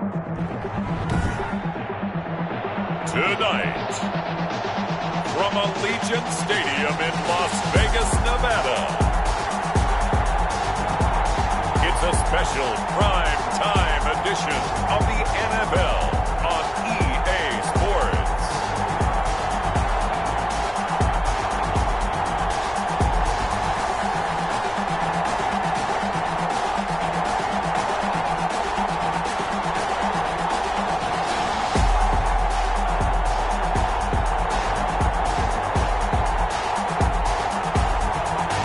Tonight, from Allegiant Stadium in Las Vegas, Nevada, it's a special prime time edition of the NFL on EA Sports.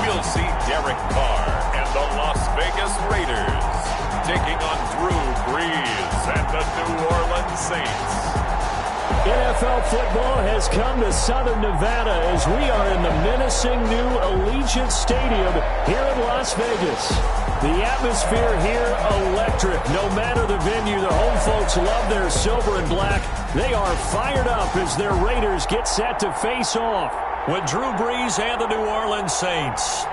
We'll see Derek Carr and the Las Vegas Raiders taking on Drew Brees and the New Orleans Saints. NFL football has come to Southern Nevada as we are in the menacing new Allegiant Stadium here in Las Vegas. The atmosphere here, electric. No matter the venue, the home folks love their silver and black. They are fired up as their Raiders get set to face off with Drew Brees and the New Orleans Saints.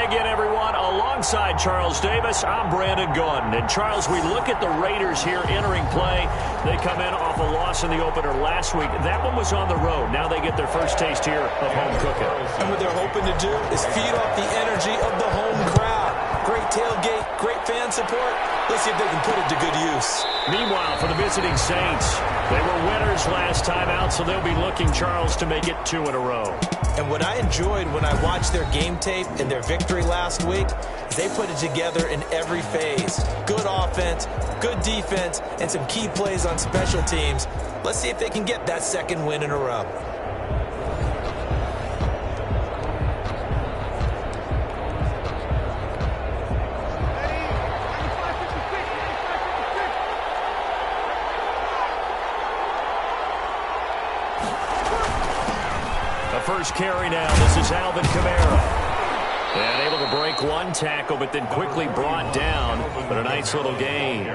Again, everyone, alongside Charles Davis, I'm Brandon Gaudin. And, Charles, we look at the Raiders here entering play. They come in off a loss in the opener last week. That one was on the road. Now they get their first taste here of home cooking. And what they're hoping to do is feed off the energy of the home crowd. Great tailgate, great fan support. Let's see if they can put it to good use. Meanwhile, for the visiting Saints, they were winners last time out, so they'll be looking, Charles, to make it 2 in a row. And what I enjoyed when I watched their game tape and their victory last week is they put it together in every phase. Good offense, good defense, and some key plays on special teams. Let's see if they can get that second win in a row. First carry now. This is Alvin Kamara. And able to break one tackle, but then quickly brought down. But a nice little gain.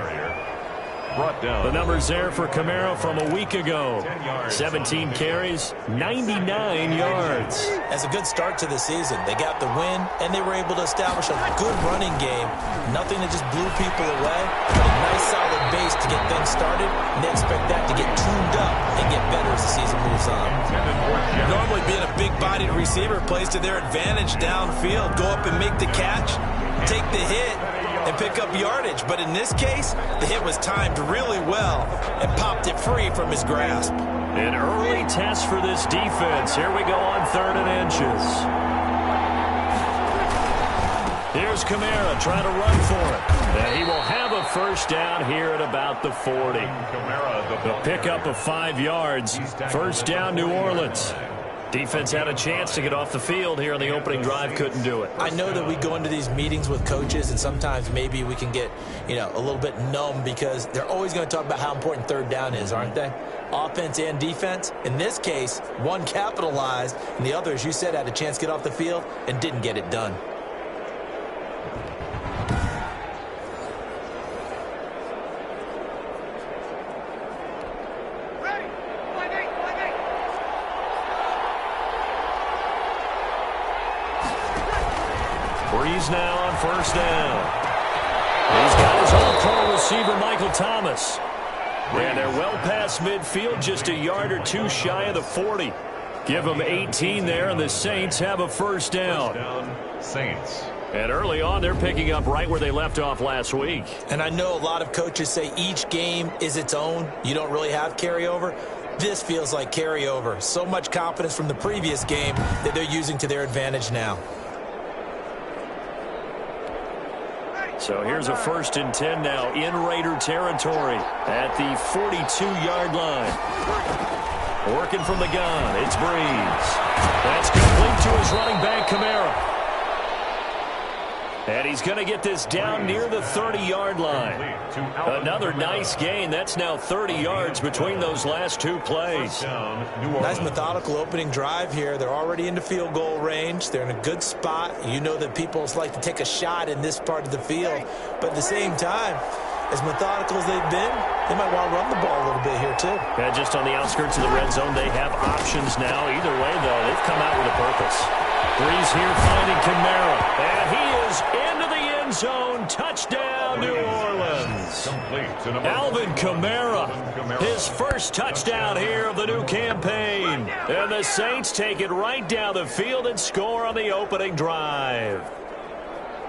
The numbers there for Kamara from a week ago. 17 carries, 99 yards. That's a good start to the season. They got the win, and they were able to establish a good running game. Nothing that just blew people away, but a nice solid base to get things started, and they expect that to get tuned up and get better as the season moves on. Normally being a big-bodied receiver plays to their advantage downfield. Go up and make the catch, take the hit, and pick up yardage. But in this case, the hit was timed really well and popped it free from his grasp. An early test for this defense. Here we go on 3rd and inches. Here's Kamara trying to run for it. And he will have a first down here at about the 40. The pickup of 5 yards. First down, New Orleans. Defense had a chance to get off the field here on the opening drive, couldn't do it. I know that we go into these meetings with coaches, and sometimes maybe we can get, a little bit numb because they're always going to talk about how important 3rd down is, aren't they? Offense and defense. In this case, one capitalized, and the other, as you said, had a chance to get off the field and didn't get it done. Brees now on first down. He's got his all-pro receiver, Michael Thomas. And they're well past midfield, just a yard or two shy of the 40. Give them 18 there, and the Saints have a first down. Saints. And early on, they're picking up right where they left off last week. And I know a lot of coaches say each game is its own. You don't really have carryover. This feels like carryover. So much confidence from the previous game that they're using to their advantage now. So here's a 1st and 10 now in Raider territory at the 42-yard line. Working from the gun, it's Brees. That's complete to his running back, Kamara. And he's going to get this down near the 30-yard line. Another nice gain. That's now 30 yards between those last 2 plays. Nice methodical opening drive here. They're already into field goal range. They're in a good spot. You know that people like to take a shot in this part of the field. But at the same time, as methodical as they've been, they might want to run the ball a little bit here too. Yeah, just on the outskirts of the red zone, they have options now. Either way, though, they've come out with a purpose. Breeze here finding Kamara. And he is into the end zone. Touchdown, New Orleans. Alvin Kamara, his first touchdown here of the new campaign. And the Saints take it right down the field and score on the opening drive.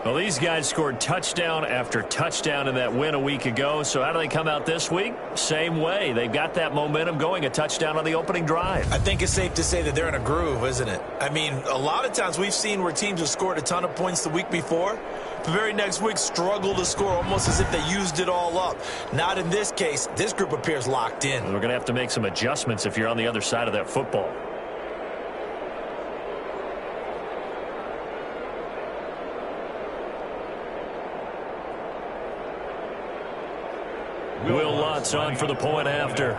Well, these guys scored touchdown after touchdown in that win a week ago. So how do they come out this week? Same way. They've got that momentum going, a touchdown on the opening drive. I think it's safe to say that they're in a groove, isn't it? I mean, a lot of times we've seen where teams have scored a ton of points the week before, the very next week struggle to score almost as if they used it all up. Not in this case. This group appears locked in. We're going to have to make some adjustments if you're on the other side of that football. Will Lutz on for the point after.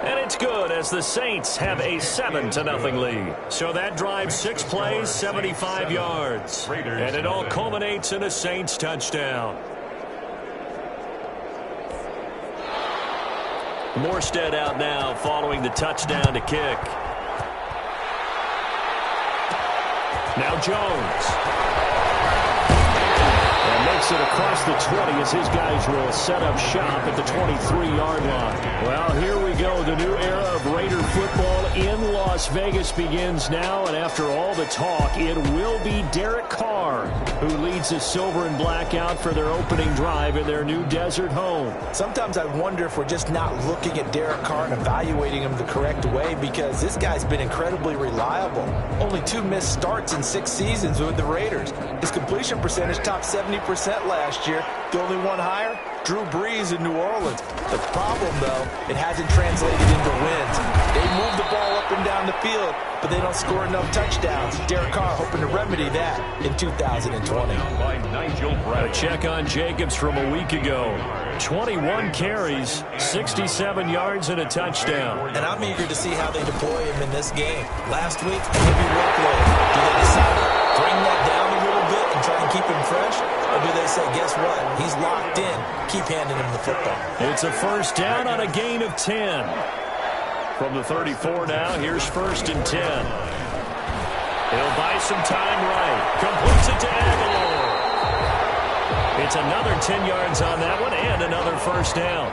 And it's good as the Saints have a 7-0 lead. So that drive, 6 plays, 75 yards. And it all culminates in a Saints touchdown. Morstead out now following the touchdown to kick. Now Jones. And makes it across the 20 as his guys will set up shop at the 23-yard line. Well, here we go. The new era of Raider football in Las Vegas begins now. And after all the talk, it will be Derek Carr who leads the silver and black out for their opening drive in their new desert home. Sometimes I wonder if we're just not looking at Derek Carr and evaluating him the correct way, because this guy's been incredibly reliable. Only 2 missed starts in 6 seasons with the Raiders. His completion percentage topped 70% last year. The only one higher, Drew Brees in New Orleans. The problem, though, it hasn't translated into wins. They move the ball up and down the field, but they don't score enough touchdowns. Derek Carr hoping to remedy that in 2020. A check on Jacobs from a week ago. 21 carries, 67 yards, and a touchdown. And I'm eager to see how they deploy him in this game. Last week, heavy workload. Do they decide to bring that down a little bit and try and keep him fresh? Or do they say, guess what? He's locked in. Keep handing him the football. It's a first down on a gain of 10. From the 34 now, here's 1st and 10. He'll buy some time right. Completes it to Aguilar. It's another 10 yards on that one and another first down.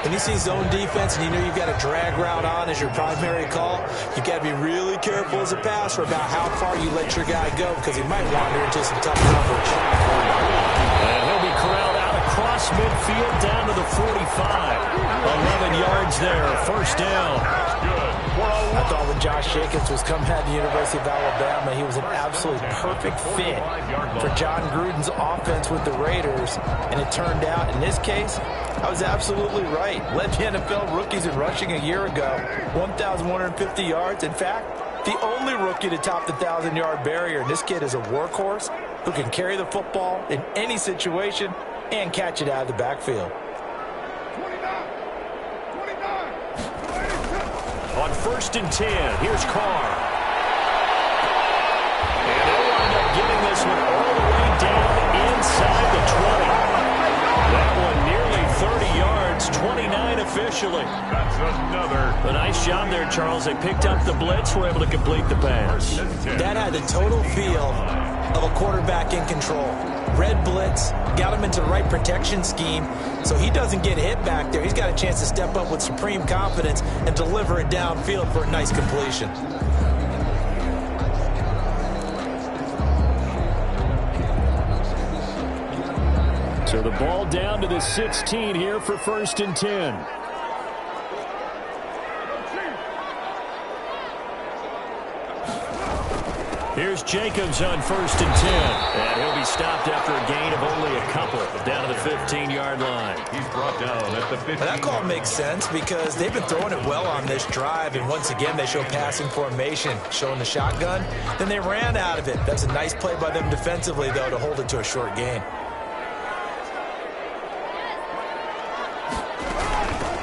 When you see zone defense and you know you've got a drag route on as your primary call, you've got to be really careful as a passer about how far you let your guy go, because he might wander into some tough coverage. And he'll be corralled out across midfield down to the 45. 11 yards there, first down. I thought when Josh Jacobs was coming out of the University of Alabama, he was an absolutely perfect fit for John Gruden's offense with the Raiders. And it turned out, in this case, I was absolutely right. Led the NFL rookies in rushing a year ago, 1,150 yards. In fact, the only rookie to top the 1,000-yard barrier. And this kid is a workhorse who can carry the football in any situation and catch it out of the backfield. On 1st and 10, here's Carr. And they'll wind up getting this one all the way down inside the 20. That one nearly 30 yards, 29 officially. That's another. A nice job there, Charles. They picked up the blitz, were able to complete the pass. That had the total feel of a quarterback in control. Red blitz, got him into the right protection scheme, so he doesn't get hit back there. He's got a chance to step up with supreme confidence and deliver it downfield for a nice completion. So the ball down to the 16 here for 1st and 10. Here's Jacobs on 1st and 10. And he'll be stopped after a gain of only a couple down to the 15-yard line. He's brought down at the 15. That call makes sense because they've been throwing it well on this drive, and once again they show passing formation, showing the shotgun. Then they ran out of it. That's a nice play by them defensively, though, to hold it to a short gain.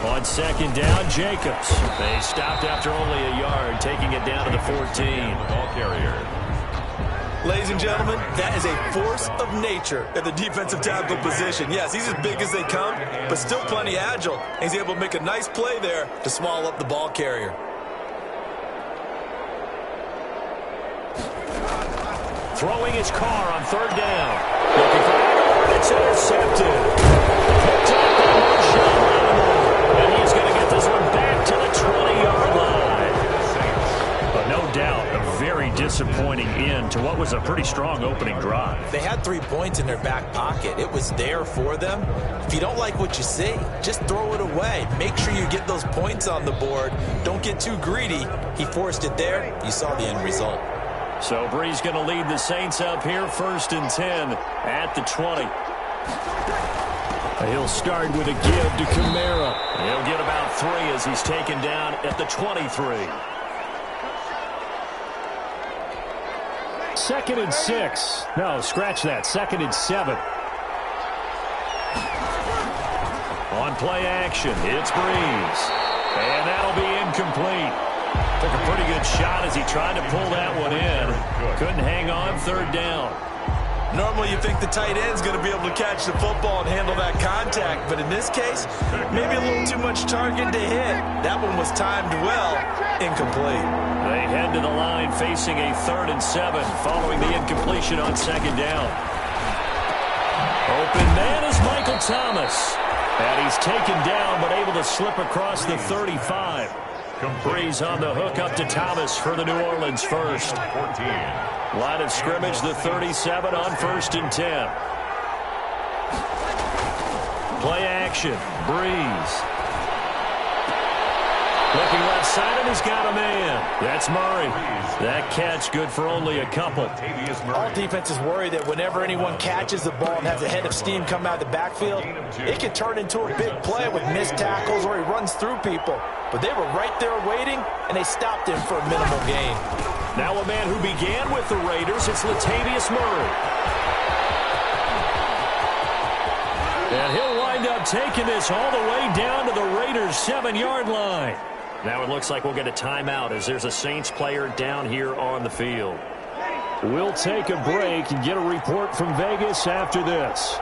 On 2nd down, Jacobs. They stopped after only a yard, taking it down to the 14. Ball carrier. Ladies and gentlemen, that is a force of nature at the defensive tackle position. Yes, he's as big as they come, but still plenty agile. He's able to make a nice play there to swallow up the ball carrier. Throwing his car on third down. Looking for Edelman. It's intercepted. Picked up by Marshawn Lattimore. And he's going to get this one back to the 20-yard line. But no doubt, a very disappointing end to what was a pretty strong opening drive. They had 3 points in their back pocket. It was there for them. If you don't like what you see, just throw it away. Make sure you get those points on the board. Don't get too greedy. He forced it there. You saw the end result. So Brees going to lead the Saints up here, 1st and 10 at the 20. He'll start with a give to Kamara. He'll get about 3 as he's taken down at the 23. 2nd and 6. No, scratch that. 2nd and 7. On play action, it's Brees. And that'll be incomplete. Took a pretty good shot as he tried to pull that one in. Couldn't hang on, 3rd down. Normally you think the tight end's going to be able to catch the football and handle that contact, but in this case, maybe a little too much target to hit. That one was timed well, incomplete. They head to the line facing a 3rd and 7 following the incompletion on 2nd down. Open man is Michael Thomas. And he's taken down but able to slip across the 35. Brees on the hook up to Thomas for the New Orleans first. Line of scrimmage, the 37 on 1st and 10. Play action, Brees. Looking left side, and he's got a man. That's Murray. That catch good for only a couple. All defenses worry that whenever anyone catches the ball and has a head of steam come out of the backfield, it can turn into a big play with missed tackles or he runs through people. But they were right there waiting, and they stopped him for a minimal gain. Now a man who began with the Raiders, it's Latavius Murray. And he'll wind up taking this all the way down to the Raiders' 7-yard line. Now it looks like we'll get a timeout as there's a Saints player down here on the field. We'll take a break and get a report from Vegas after this.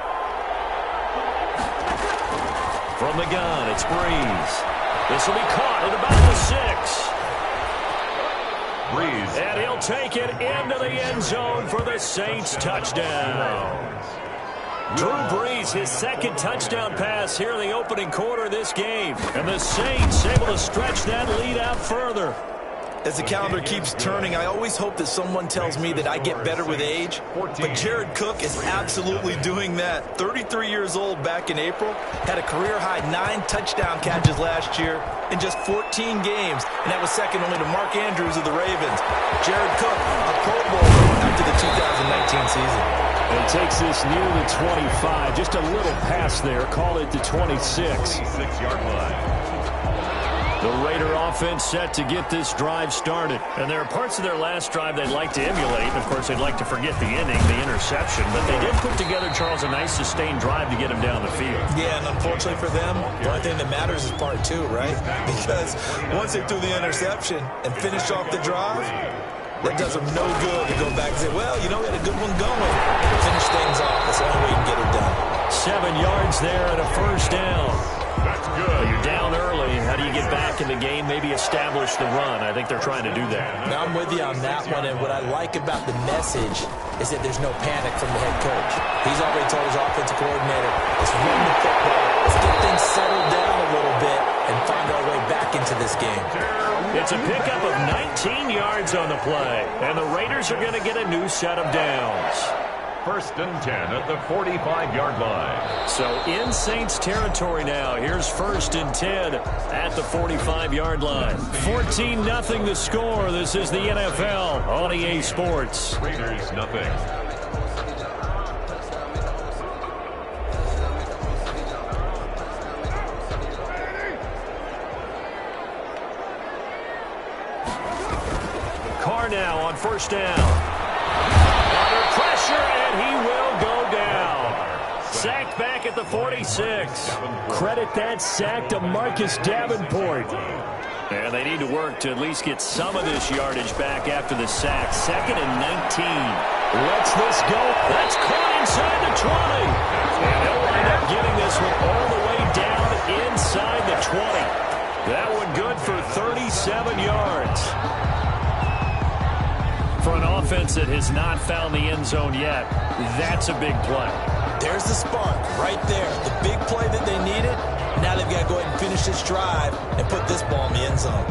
From the gun, it's Brees. This will be caught at about the 6. Brees. And he'll take it into the end zone for the Saints touchdown. Drew Brees, his 2nd touchdown pass here in the opening quarter of this game. And the Saints able to stretch that lead out further. As the calendar keeps turning, I always hope that someone tells me that I get better with age. But Jared Cook is absolutely doing that. 33 years old back in April. Had a career-high 9 touchdown catches last year in just 14 games. And that was second only to Mark Andrews of the Ravens. Jared Cook, a Pro Bowler after the 2019 season. And takes this near the 25. Just a little pass there. Call it the 26. 26-yard line. The Raider offense set to get this drive started. And there are parts of their last drive they'd like to emulate. Of course, they'd like to forget the inning, the interception. But they did put together, Charles, a nice sustained drive to get him down the field. Yeah, and unfortunately for them, the only thing that matters is part 2, right? Because once they threw the interception and finished off the drive, that does them no good to go back and say, well, you know, we had a good one going. Finish things off. That's the only way you can get it done. 7 yards there and a 1st down. That's good. Well, you're down early. How do you get back in the game? Maybe establish the run. I think they're trying to do that. Now, I'm with you on that one, and what I like about the message is that there's no panic from the head coach. He's already told his offensive coordinator, let's run the football. Let's get things settled down a little bit and find our way back into this game. It's a pickup of 19 yards on the play, and the Raiders are going to get a new set of downs. 1st and 10 at the 45-yard line. So in Saints territory now. Here's 1st and 10 at the 45-yard line. 14-0 the score. This is the NFL on EA Sports. Raiders nothing. Carr now on 1st down. Under pressure, and he will go down. Sacked back at the 46. Credit that sack to Marcus Davenport. And they need to work to at least get some of this yardage back after the sack. 2nd and 19. Lets this go. That's caught inside the 20. And they'll wind up getting this one all the way down inside the 20. That one good for 37 yards. For an offense that has not found the end zone yet, that's a big play. There's the spark right there. The big play that they needed. Now they've got to go ahead and finish this drive and put this ball in the end zone.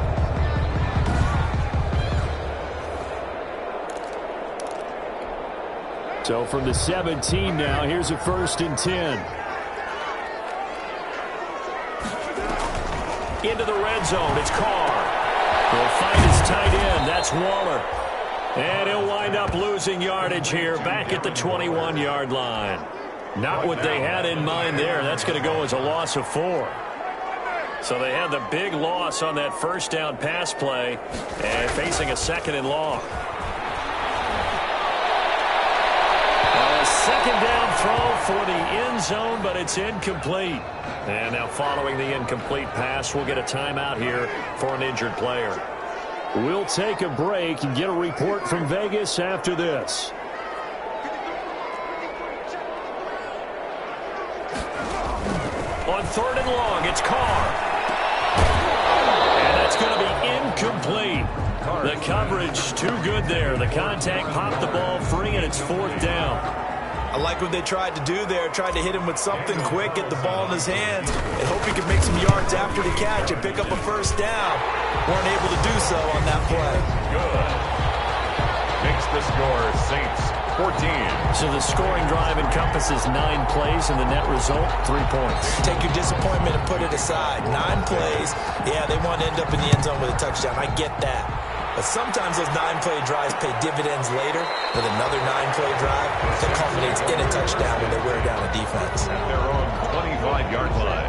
So from the 17 now, here's a 1st and 10. Into the red zone, it's Carr. He'll find his tight end, that's Waller. And he'll wind up losing yardage here back at the 21-yard line. Not what they had in mind there. That's going to go as a loss of 4. So they had the big loss on that first down pass play and facing a 2nd and long. A 2nd down throw for the end zone, but it's incomplete. And now following the incomplete pass, we'll get a timeout here for an injured player. We'll take a break and get a report from Vegas after this. On 3rd and long, it's Carr. And that's going to be incomplete. The coverage too good there. The contact popped the ball free, and it's 4th down. I like what they tried to do there. Tried to hit him with something quick, get the ball in his hands, and hope he could make some yards after the catch and pick up a 1st down. Weren't able to do so on that play. Good. Makes the score Saints 14. So the scoring drive encompasses 9 plays, and the net result, 3 points. Take your disappointment and put it aside. 9 plays. Yeah, they want to end up in the end zone with a touchdown. I get that. But sometimes those 9-play drives pay dividends later with another 9-play drive that culminates in a touchdown when they wear down a defense. At their own 25-yard line.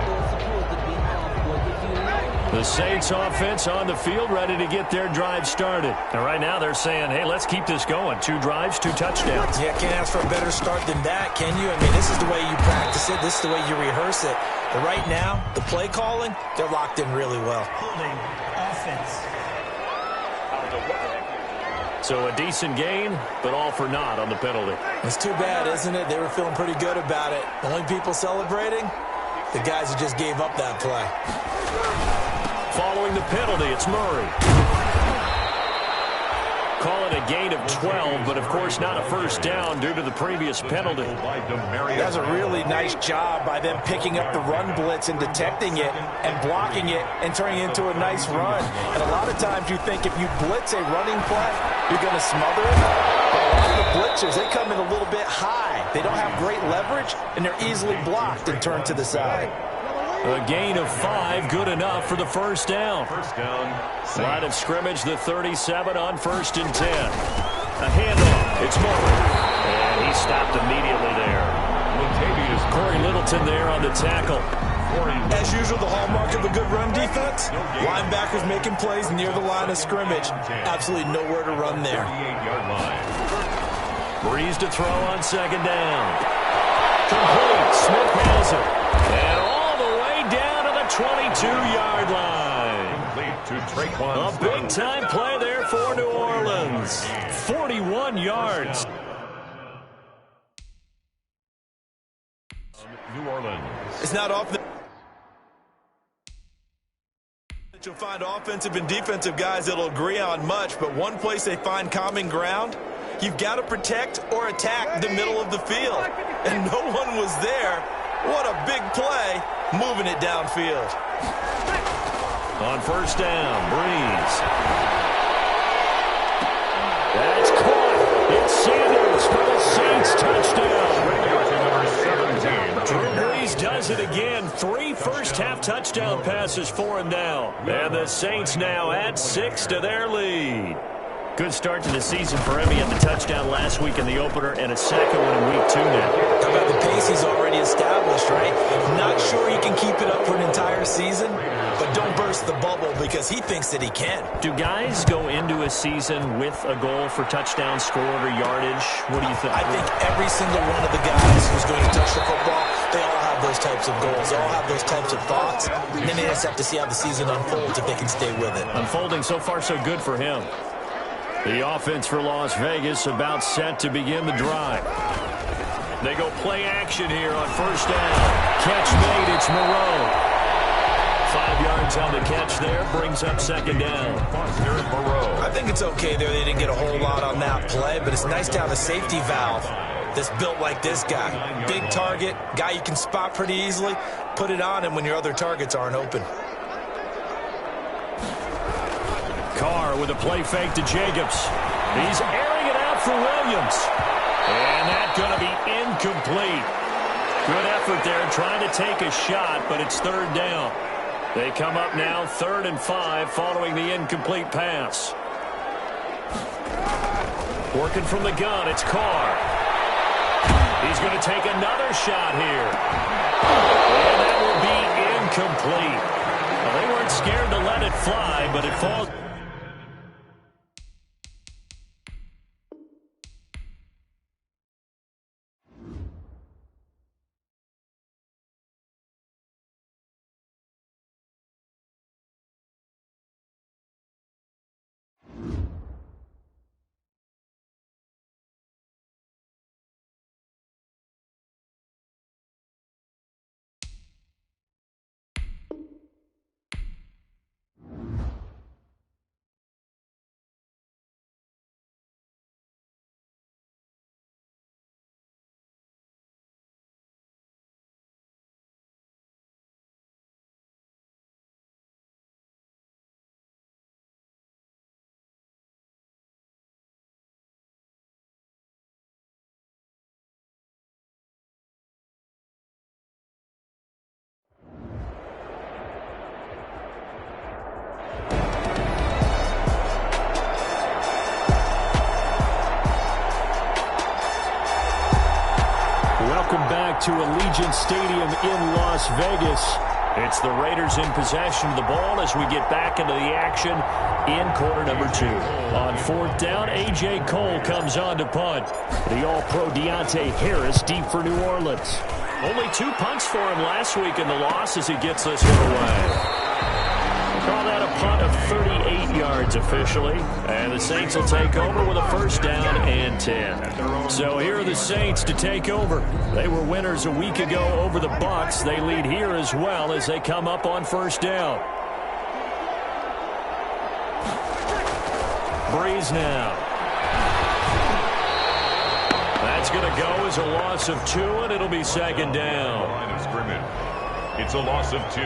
The Saints offense on the field ready to get their drive started. And right now they're saying, hey, let's keep this going. 2 drives, 2 touchdowns. Yeah, can't ask for a better start than that, can you? I mean, this is the way you practice it. This is the way you rehearse it. But right now, the play calling, they're locked in really well. Holding offense. So a decent gain, but all for naught on the penalty. It's too bad, isn't it? They were feeling pretty good about it. The only people celebrating, the guys who just gave up that play. Following the penalty, it's Murray. Call it a gain of 12, but of course not a 1st down due to the previous penalty. That's a really nice job by them picking up the run blitz and detecting it and blocking it and turning it into a nice run. And a lot of times you think if you blitz a running play, you're going to smother it. But a lot of the blitzers, they come in a little bit high. They don't have great leverage, and they're easily blocked and turned to the side. A gain of 5, good enough for the 1st down. 1st down. Line of scrimmage, the 37 on 1st and 10. A handoff, it's Murray. And he stopped immediately there. Corey Littleton there on the tackle. As usual, the hallmark of a good run defense, linebackers making plays near the line of scrimmage. Absolutely nowhere to run there. 38-yard line. Breeze to throw on 2nd down. Complete, Smith has it. And all the way down to the 22-yard line. A big-time play there for New Orleans. 41 yards. New Orleans. It's not often that you'll find offensive and defensive guys that'll agree on much, but one place they find common ground, you've got to protect or attack the middle of the field. And no one was there. What a big play, moving it downfield. On 1st down, Breeze. That's caught. It's Sanders for the Saints touchdown. Drew Brees does it again. 3 first-half touchdown passes for him now. And the Saints now add 6 to their lead. Good start to the season for him. He had the touchdown last week in the opener and a 2nd one in week 2 now. How about the pace he's already established, right? Not sure he can keep it up for an entire season, but don't burst the bubble because he thinks that he can. Do guys go into a season with a goal for touchdown scored or yardage? What do you think? I think every single one of the guys who's going to touch the football, they all have have those types of goals. They all have those types of thoughts. And then they just have to see how the season unfolds if they can stay with it. Unfolding so far so good for him. The offense for Las Vegas about set to begin the drive. They go play action here on first down. Catch made, it's Moreau. 5 yards on the catch there, brings up second down. I think it's okay there. They didn't get a whole lot on that play, but it's nice to have a safety valve that's built like this guy. Big target, guy you can spot pretty easily. Put it on him when your other targets aren't open. Carr with a play fake to Jacobs. He's airing it out for Williams. And that's going to be incomplete. Good effort there trying to take a shot, but it's third down. They come up now 3rd and 5 following the incomplete pass. Working from the gun, it's Carr. He's going to take another shot here. And that will be incomplete. Well, they weren't scared to let it fly, but it falls. Welcome back to Allegiant Stadium in Las Vegas. It's the Raiders in possession of the ball as we get back into the action in quarter number 2. On 4th down, A.J. Cole comes on to punt. The All-Pro Deontay Harris deep for New Orleans. Only 2 punts for him last week in the loss as he gets this one away. Call that a punt of 38 yards officially. And the Saints will take over with a first down and 10. So here are the Saints to take over. They were winners a week ago over the Bucs. They lead here as well as they come up on first down. Breeze now. That's going to go as a loss of 2, and it'll be second down. Line of scrimmage. It's a loss of 2.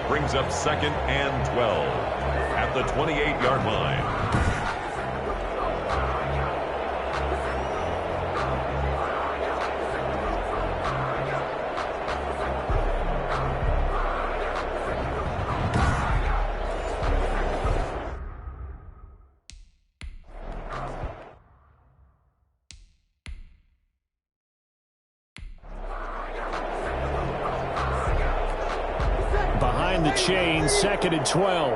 Brings up 2nd and 12 at the 28-yard line. The chain, 2nd and 12.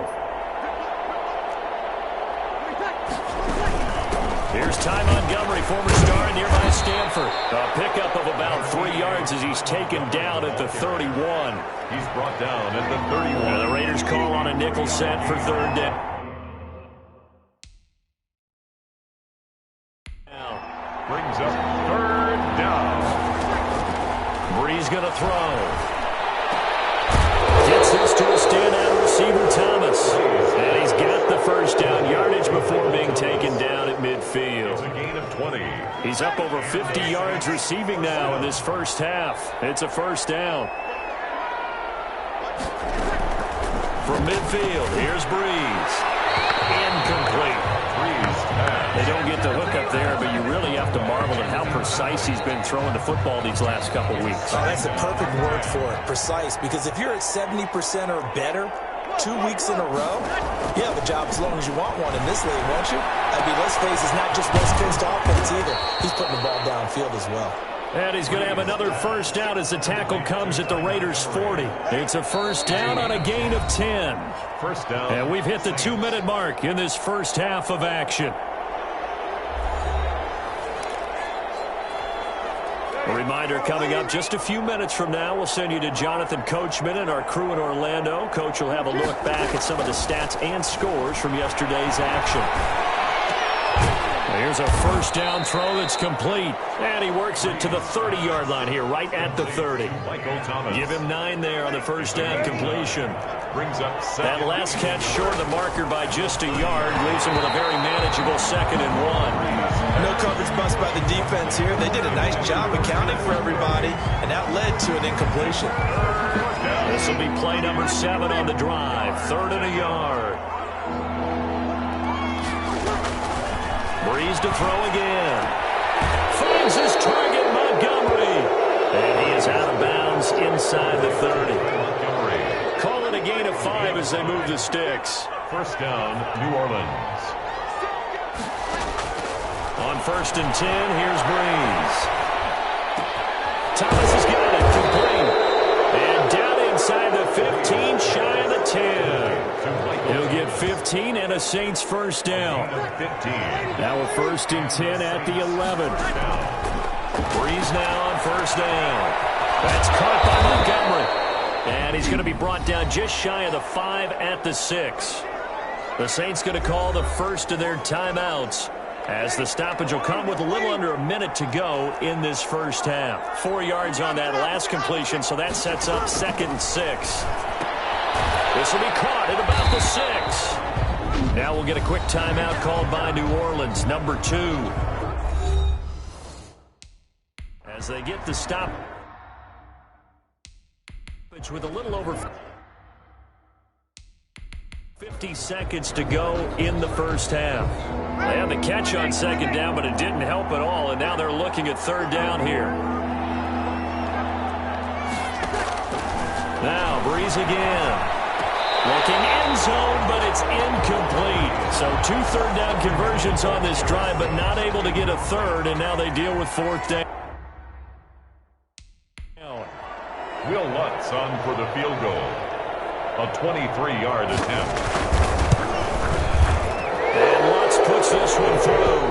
Here's Ty Montgomery, former star nearby Stanford. A pickup of about 3 yards as he's taken down at the 31. He's brought down at the 31. And the Raiders call on a nickel set for third down. Brings up 3rd down. Breeze going to throw. Gets this to a standout receiver, Thomas. And he's got the first down yardage before being taken down at midfield. It's a gain of 20. He's up over 50 yards receiving now in this first half. It's a first down. From midfield, here's Breeze. Incomplete. They don't get the hook up there, but you really have to marvel at how precise he's been throwing the football these last couple weeks. Oh, that's the perfect word for it, precise, because if you're at 70% or better 2 weeks in a row, you have a job as long as you want one in this league, won't you? I mean, let's face it's not just West Coast offense either. He's putting the ball downfield as well. And he's going to have another first down as the tackle comes at the Raiders' 40. It's a first down on a gain of 10. First down. And we've hit the 2-minute mark in this first half of action. Reminder coming up just a few minutes from now, we'll send you to Jonathan Coachman and our crew in Orlando. Coach will have a look back at some of the stats and scores from yesterday's action. Here's a first down throw that's complete. And he works it to the 30-yard line here, right at the 30. Give him 9 there on the first down completion. That last catch short of the marker by just a yard leaves him with a very manageable 2nd and 1. No coverage bust by the defense here. They did a nice job accounting for everybody, and that led to an incompletion. This will be play number 7 on the drive. 3rd and a yard. Breeze to throw again. Finds his target, Montgomery. And he is out of bounds inside the 30. Call it a gain of 5 as they move the sticks. First down, New Orleans. On 1st and 10, here's Breeze. Thomas has got it, complete. And down inside the 15, shy of the 10. He'll get 15 and a Saints first down. Now a 1st and 10 at the 11. Breeze now on 1st down. That's caught by Montgomery. And he's going to be brought down just shy of the 5 at the 6. The Saints going to call the first of their timeouts, as the stoppage will come with a little under a minute to go in this first half. 4 yards on that last completion, so that sets up 2nd and 6. This will be caught at about the 6. Now we'll get a quick timeout called by New Orleans, number 2. As they get the stop with a little over 50 seconds to go in the first half. They had the catch on 2nd down, but it didn't help at all, and now they're looking at 3rd down here. Now, Breeze again. Looking end zone, but it's incomplete. So 2 third down conversions on this drive, but not able to get a 3rd, and now they deal with 4th down. Will Lutz on for the field goal. A 23-yard attempt. And Lutz puts this one through.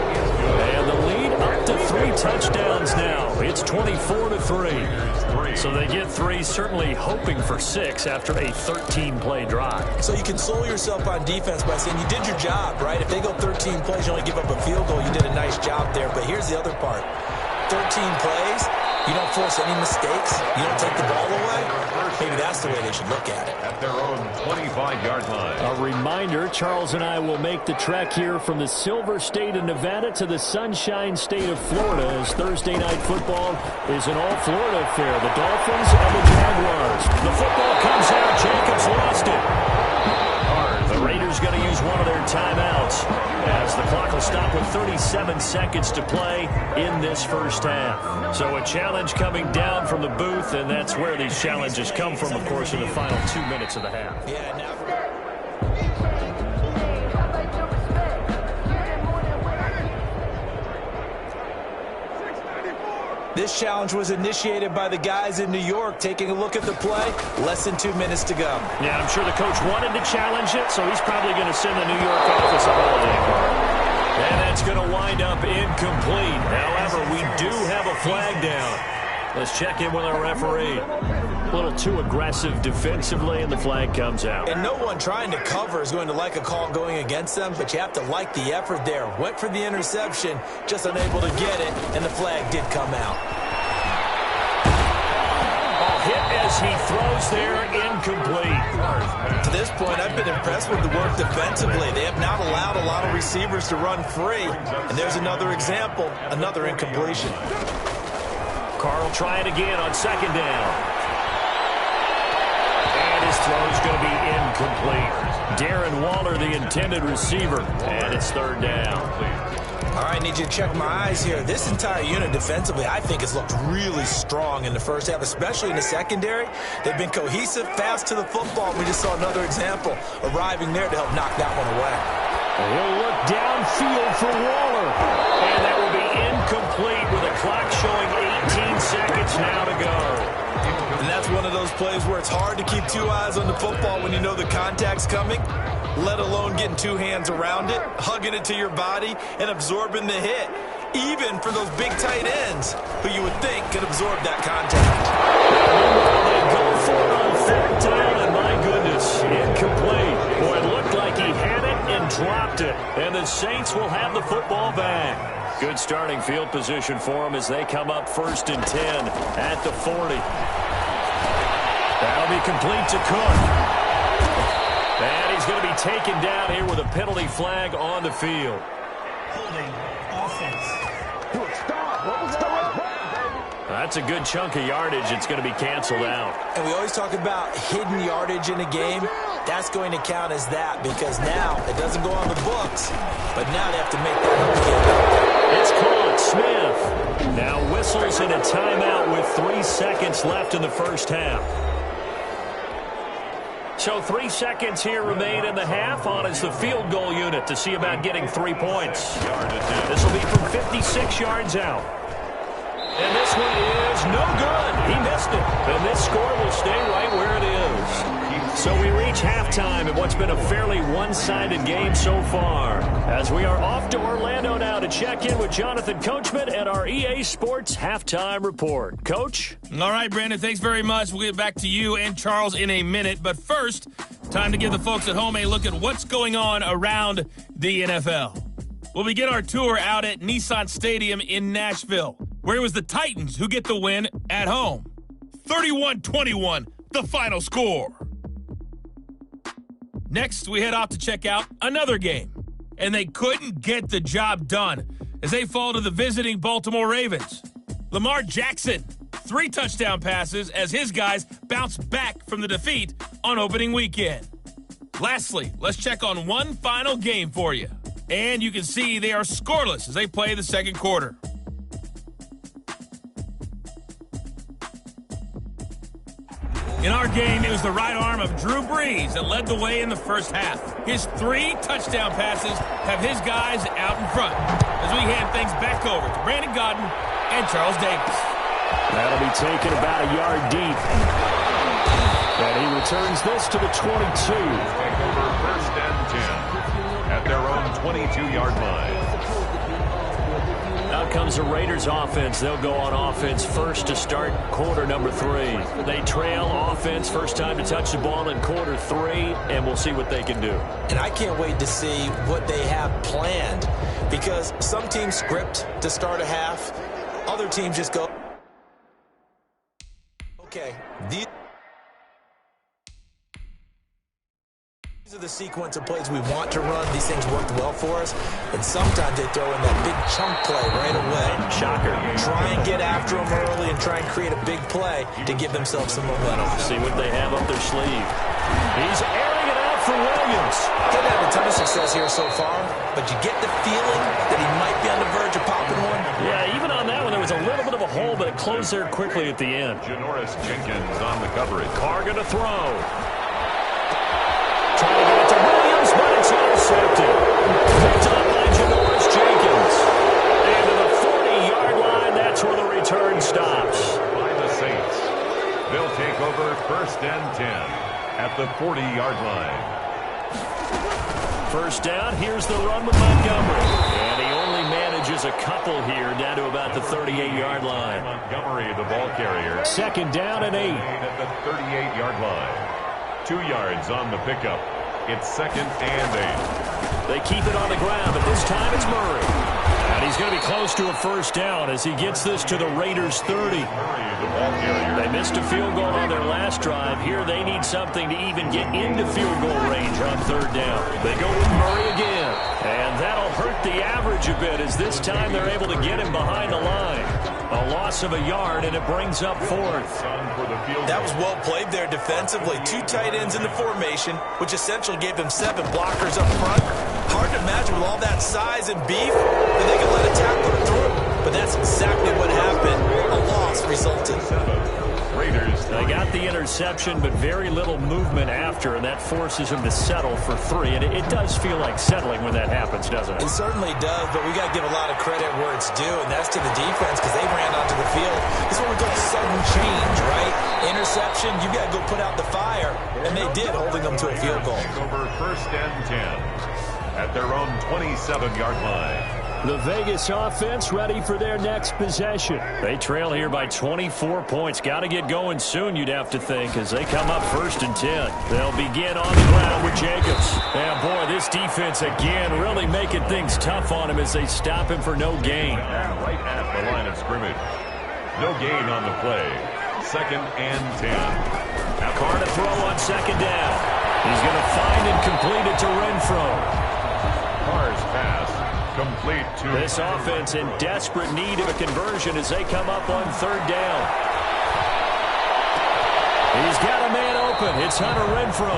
And the lead up to 3 touchdowns now. It's 24-3. So they get 3, certainly hoping for 6 after a 13-play drive. So you console yourself on defense by saying you did your job, right? If they go 13 plays, you only give up a field goal, you did a nice job there. But here's the other part. 13 plays, you don't force any mistakes, you don't take the ball away. Maybe that's the way they should look at it. At their own 25-yard line. A reminder, Charles and I will make the trek here from the Silver State of Nevada to the Sunshine State of Florida, as Thursday Night Football is an all-Florida affair. The Dolphins and the Jaguars. The football comes out. Jacobs lost it. The Raiders going to use one of their timeouts, as the clock will stop with 37 seconds to play in this first half. So a challenge coming down from the booth, and that's where these challenges come from, of course, in the final 2 minutes of the half. Yeah, now this challenge was initiated by the guys in New York. Taking a look at the play, less than 2 minutes to go. Yeah, I'm sure the coach wanted to challenge it, so he's probably going to send the New York office a holiday card. And that's going to wind up incomplete. However, we do have a flag down. Let's check in with our referee. A little too aggressive defensively, and the flag comes out. And no one trying to cover is going to like a call going against them, but you have to like the effort there. Went for the interception, just unable to get it, and the flag did come out. Hit as he throws there, incomplete. To this point, I've been impressed with the work defensively. They have not allowed a lot of receivers to run free. And there's another example, another incompletion. Carl try it again on 2nd down. And his throw is going to be incomplete. Darren Waller, the intended receiver, and it's 3rd down. All right, I need you to check my eyes here. This entire unit defensively, I think, has looked really strong in the first half, especially in the secondary. They've been cohesive, fast to the football. We just saw another example arriving there to help knock that one away. He'll look downfield for Waller. And that will be incomplete with a clock showing 18 seconds now to go. And that's one of those plays where it's hard to keep 2 eyes on the football when you know the contact's coming, let alone getting 2 hands around it, hugging it to your body, and absorbing the hit. even for those big tight ends who you would think could absorb that contact. They go for it on third down, and my goodness, incomplete. Boy, it looked like he had it and dropped it, and the Saints will have the football back. Good starting field position for them as they come up 1st and 10 at the 40. That'll be complete to Cook. And he's going to be taken down here with a penalty flag on the field. Holding offense. That's a good chunk of yardage. It's going to be canceled out. And we always talk about hidden yardage in a game. That's going to count as that because now it doesn't go on the books, but now they have to make that up again. It's caught. Smith now whistles in a timeout with 3 seconds left in the first half. So 3 seconds here remain in the half. On is the field goal unit to see about getting 3 points. This will be from 56 yards out. And this one is no good. He missed it. And this score will stay right where it is. So we reach halftime in what's been a fairly one-sided game so far. As we are off to Orlando now to check in with Jonathan Coachman at our EA Sports Halftime Report. Coach? All right, Brandon, thanks very much. We'll get back to you and Charles in a minute. But first, time to give the folks at home a look at what's going on around the NFL. We'll begin our tour out at Nissan Stadium in Nashville, where it was the Titans who get the win at home. 31-21, the final score. Next, we head off to check out another game. And they couldn't get the job done as they fall to the visiting Baltimore Ravens. Lamar Jackson, 3 touchdown passes as his guys bounce back from the defeat on opening weekend. Lastly, let's check on one final game for you. And you can see they are scoreless as they play the second quarter. In our game, it was the right arm of Drew Brees that led the way in the first half. His 3 touchdown passes have his guys out in front as we hand things back over to Brandon Gaudin and Charles Davis. That'll be taken about a yard deep. And he returns this to the 22. Take over 1st and 10 at their own 22-yard line. Out comes the Raiders offense. They'll go on offense first to start quarter number 3. They trail offense, first time to touch the ball in quarter 3, and we'll see what they can do. And I can't wait to see what they have planned because some teams script to start a half. Other teams just go, okay, these are the sequence of plays we want to run. These things worked well for us. And sometimes they throw in that big chunk play right away. Shocker. Try and get after them early and try and create a big play to give themselves some momentum. See what they have up their sleeve. He's airing it out for Williams. They've had a ton of success here so far, but you get the feeling that he might be on the verge of popping one. Yeah, even on that one, there was a little bit of a hole, but it closed there quickly at the end. Janoris Jenkins on the coverage. Carr going to throw. Trying to get it to Williams, but it's intercepted. Picked up by Janoris Jenkins. And to the 40-yard line, that's where the return stops. By the Saints. They'll take over 1st and 10 at the 40-yard line. First down, here's the run with Montgomery. And he only manages a couple here down to about the 38-yard line. Montgomery, the ball carrier. Second down and 8. At the 38-yard line. 2 yards on the pickup. It's 2nd and 8. They keep it on the ground, but this time it's Murray. And he's going to be close to a first down as he gets this to the Raiders' 30. Murray, the ball carrier. They missed a field goal on their last drive. Here they need something to even get into field goal range on 3rd down. They go with Murray again. And that'll hurt the average a bit as this time they're able to get him behind the line. A loss of a yard, and it brings up 4th. That was well played there defensively. 2 tight ends in the formation, which essentially gave them 7 blockers up front. Hard to imagine with all that size and beef that they could let a tackler through. But that's exactly what happened. A loss resulted. Raiders. They got the interception, but very little movement after, and that forces him to settle for 3. And it does feel like settling when that happens, doesn't it? It certainly does, but we got to give a lot of credit where it's due, and that's to the defense because they ran onto the field. This is what we call sudden change, right? Interception, you got to go put out the fire, and they did, holding them to a field goal. Over 1st and 10 at their own 27-yard line. 2 The Vegas offense ready for their next possession. They trail here by 24 points. Got to get going soon, you'd have to think, as they come up 1st and 10. They'll begin on the ground with Jacobs. And boy, this defense again really making things tough on him as they stop him for no gain. Right at the line of scrimmage. No gain on the play. 2nd and 10. Carr to throw on 2nd down. He's going to find and complete it to Renfro. Carr's pass complete to... This offense in desperate need of a conversion as they come up on 3rd down. He's got a man open. It's Hunter Renfro.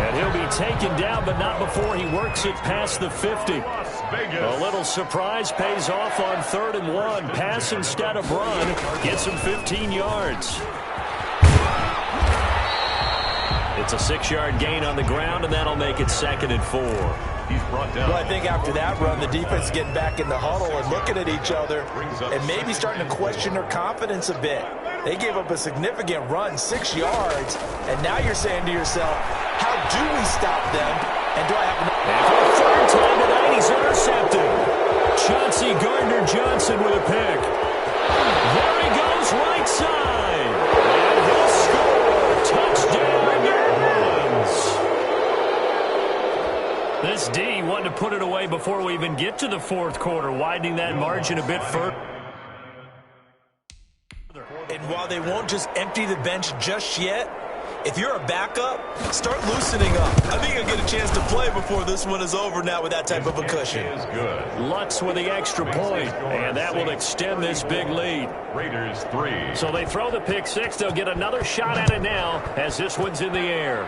And he'll be taken down, but not before he works it past the 50. A little surprise pays off on 3rd and 1. Pass instead of run. Gets him 15 yards. It's a 6-yard gain on the ground, and that'll make it 2nd and 4. He's brought down. Well, I think after that run, the defense getting back in the huddle and looking at each other and maybe starting to question their confidence a bit. They gave up a significant run, 6 yards, and now you're saying to yourself, how do we stop them? And do I have enough? And for the 3rd time tonight, he's intercepted. Chauncey Gardner-Johnson with a pick. There he goes, right side. And he'll score. Touchdown, New Orleans. This D wanted to put it away before we even get to the 4th quarter, widening that margin a bit further. And while they won't just empty the bench just yet, if you're a backup, start loosening up. I think you'll get a chance to play before this one is over now with that type of a cushion. Is good. Lutz with the extra point, and that will extend this big lead. Raiders 3. So they throw the pick 6. They'll get another shot at it now as this one's in the air.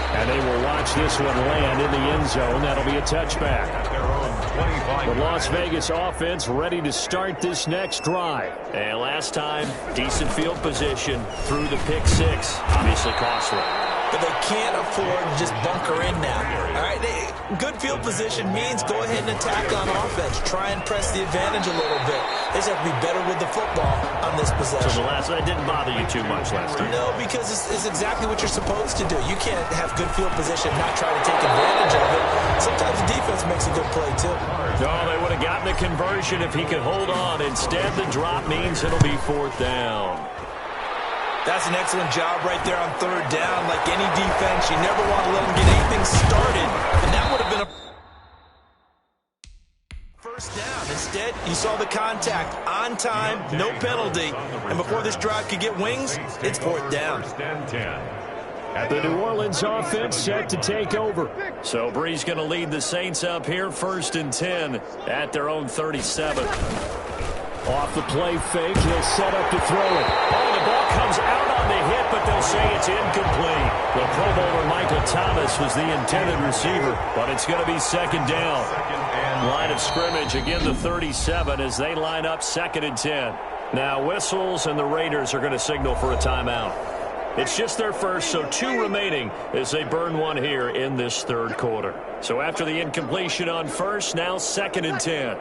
And they will watch this one land in the end zone. That'll be a touchback. Their own 25. The Las Vegas offense ready to start this next drive. And last time, decent field position through the pick 6. Obviously costly. But they can't afford to just bunker in now. All right, good field position means go ahead and attack on offense. Try and press the advantage a little bit. They just have to be better with the football on this possession. So that didn't bother you too much last time? No, because it's exactly what you're supposed to do. You can't have good field position and not try to take advantage of it. Sometimes the defense makes a good play, too. No, they would have gotten the conversion if he could hold on. Instead, the drop means it'll be 4th down. That's an excellent job right there on 3rd down. Like any defense, you never want to let them get anything started. And that would have been a 1st down. Instead, you saw the contact on time, no penalty. And before this drive could get wings, it's 4th down. 1st and 10. The New Orleans offense set to take over. So Brees going to lead the Saints up here, 1st and 10 at their own 37. Off the play fake, he'll set up to throw it. Oh, the ball comes out on the hit, but they'll say it's incomplete. The Pro Bowler Michael Thomas was the intended receiver, but it's going to be 2nd down. Line of scrimmage, again the 37 as they line up 2nd and 10. Now whistles and the Raiders are going to signal for a timeout. It's just their first, so 2 remaining as they burn one here in this 3rd quarter. So after the incompletion on 1st, now 2nd and 10.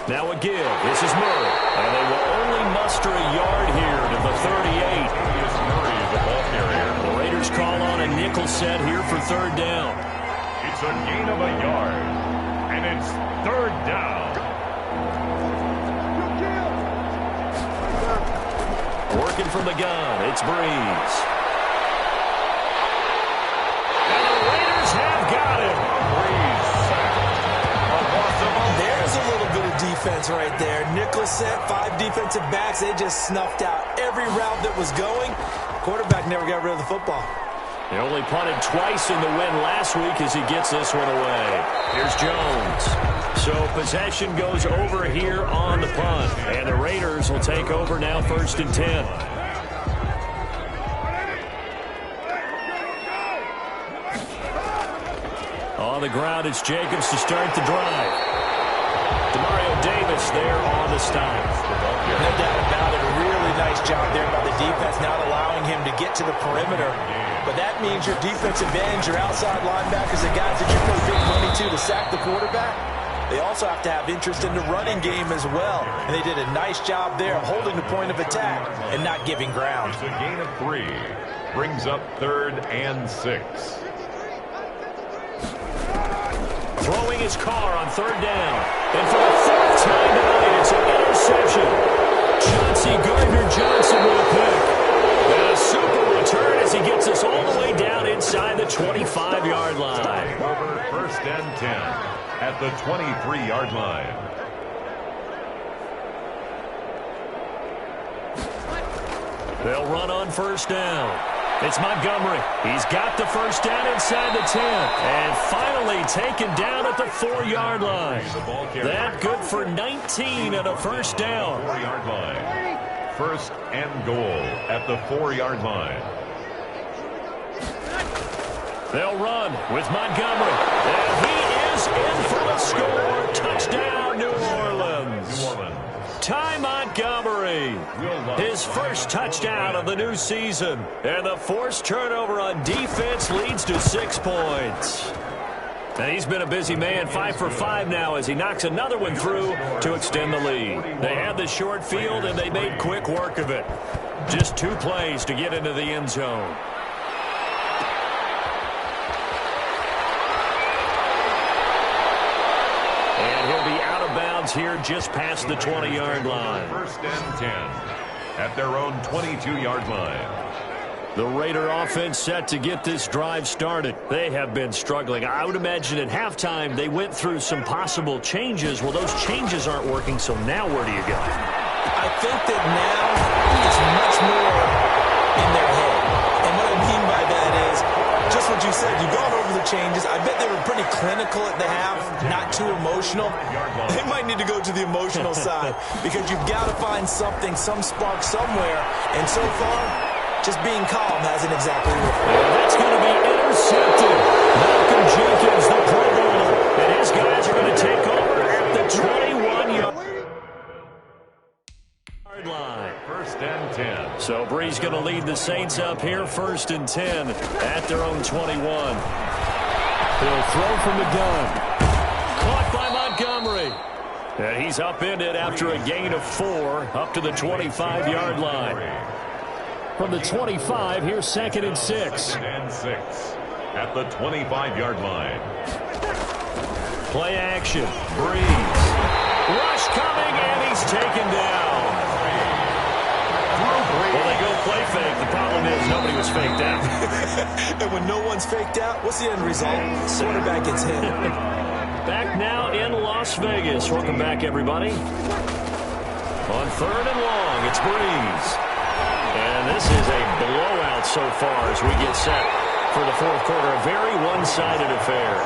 Now a give. This is Murray. And they will only muster a yard here to the 38. Is Murray the ball carrier. The Raiders call on a nickel set here for 3rd down. It's a gain of a yard. And it's 3rd down. Working from the gun. It's Brees. And the Raiders have got him. Brees sacked. There's a little bit of defense right there. Nickel set, 5 defensive backs. They just snuffed out every route that was going. Quarterback never got rid of the football. They only punted twice in the win last week as he gets this one away. Here's Jones. So possession goes over here on the punt. And the Raiders will take over now 1st and 10. On the ground, it's Jacobs to start the drive. Demario Davis there on the stop. No doubt about it. A really nice job there by the defense, not allowing him to get to the perimeter. But that means your defensive ends, your outside linebackers, the guys that you pay big money to sack the quarterback, they also have to have interest in the running game as well. And they did a nice job there of holding the point of attack and not giving ground. It's a gain of 3. Brings up 3rd and 6. Throwing his car on 3rd down. And for the 4th time tonight, it's an interception. Chauncey Gardner-Johnson with a pick. And a super return as he gets us all the way down inside the 25-yard line. Over 1st and 10 at the 23-yard line. They'll run on 1st down. It's Montgomery. He's got the 1st down inside the 10. And finally taken down at the 4-yard line. That good for 19 and a 1st down. 4-yard line. 1st and goal at the 4-yard line. They'll run with Montgomery. And he is in for a score. Touchdown, New Orleans. Ty Montgomery, his first touchdown of the new season. And the forced turnover on defense leads to 6 points. And he's been a busy man, 5 for 5 now as he knocks another one through to extend the lead. They had the short field and they made quick work of it. Just 2 plays to get into the end zone. And he'll be out of bounds here just past the 20-yard line. 1st and 10 at their own 22-yard line. The Raider offense set to get this drive started. They have been struggling. I would imagine at halftime they went through some possible changes. Well, those changes aren't working, so now where do you go? I think that now it's much more in their head. And what I mean by that is, just what you said, you've gone over the changes. I bet they were pretty clinical at the half, not too emotional. They might need to go to the emotional side because you've got to find something, some spark somewhere. And so far, just being calm hasn't exactly worked. That's going to be intercepted. Malcolm Jenkins, the Pro Bowler, and his guys are going to take over at the 21-yard line. 1st and 10. So Bree's going to lead the Saints up here, 1st and 10 at their own 21. He'll throw from the gun. Caught by Montgomery. And he's upended after a gain of 4 up to the 25-yard line. From the 25, here's 2nd and 6. 2nd and 6 at the 25-yard line. Play action. Breeze. Rush coming, and he's taken down. Well, they go play fake. The problem is nobody was faked out. And when no one's faked out, what's the end result? Quarterback gets hit. Back now in Las Vegas. Welcome back, everybody. On 3rd and long, it's Breeze. And this is a blowout so far as we get set for the 4th quarter. A very one-sided affair.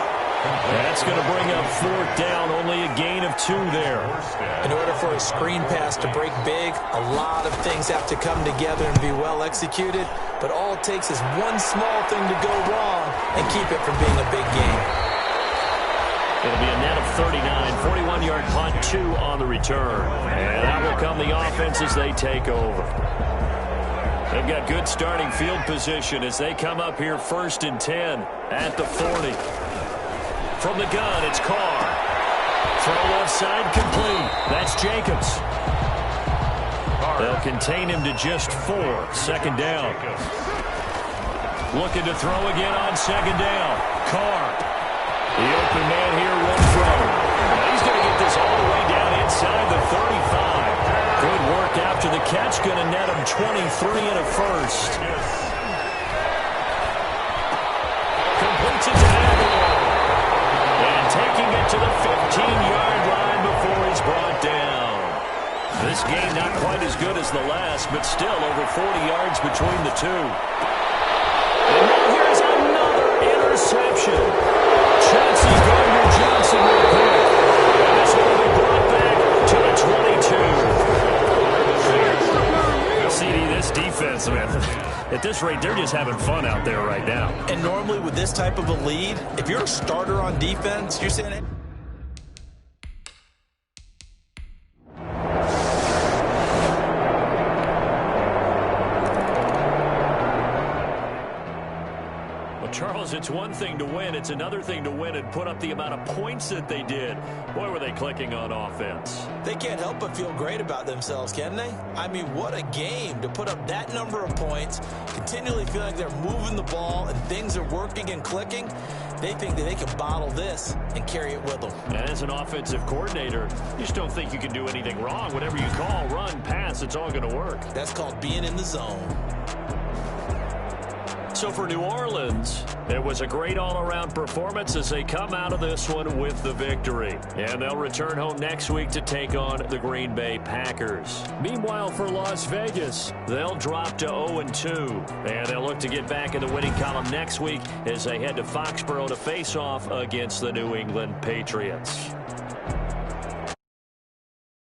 That's going to bring up 4th down. Only a gain of 2 there. In order for a screen pass to break big, a lot of things have to come together and be well executed. But all it takes is one small thing to go wrong and keep it from being a big game. It'll be a net of 39, 41-yard punt, 2 on the return. And that will come the offense as they take over. They've got good starting field position as they come up here 1st and 10 at the 40. From the gun, it's Carr. Throw left side complete. That's Jacobs. They'll contain him to just 4. 2nd down. Looking to throw again on 2nd down. Carr. The open man here, one throw. He's going to get this all the way down inside the 35. Good work after the catch. Going to net him 23 and a 1st. Completes it to Aguilar. And taking it to the 15-yard line before he's brought down. This game not quite as good as the last, but still over 40 yards between the two. And now here's another interception. Chauncey Gardner-Johnson with a pick. And this will be brought back to the 22. CD, this defense, man, at this rate, they're just having fun out there right now. And normally with this type of a lead, if you're a starter on defense, you're saying, hey, Well, Charles, it's one thing to win. It's another thing to win and put up the amount of points that they did. Boy, were they clicking on offense. They can't help but feel great about themselves, can they? I mean, what a game to put up that number of points, continually feeling like they're moving the ball and things are working and clicking. They think that they can bottle this and carry it with them. And as an offensive coordinator, you just don't think you can do anything wrong. Whatever you call, run, pass, it's all going to work. That's called being in the zone. So for New Orleans, it was a great all-around performance as they come out of this one with the victory. And they'll return home next week to take on the Green Bay Packers. Meanwhile, for Las Vegas, they'll drop to 0-2. And they'll look to get back in the winning column next week as they head to Foxborough to face off against the New England Patriots.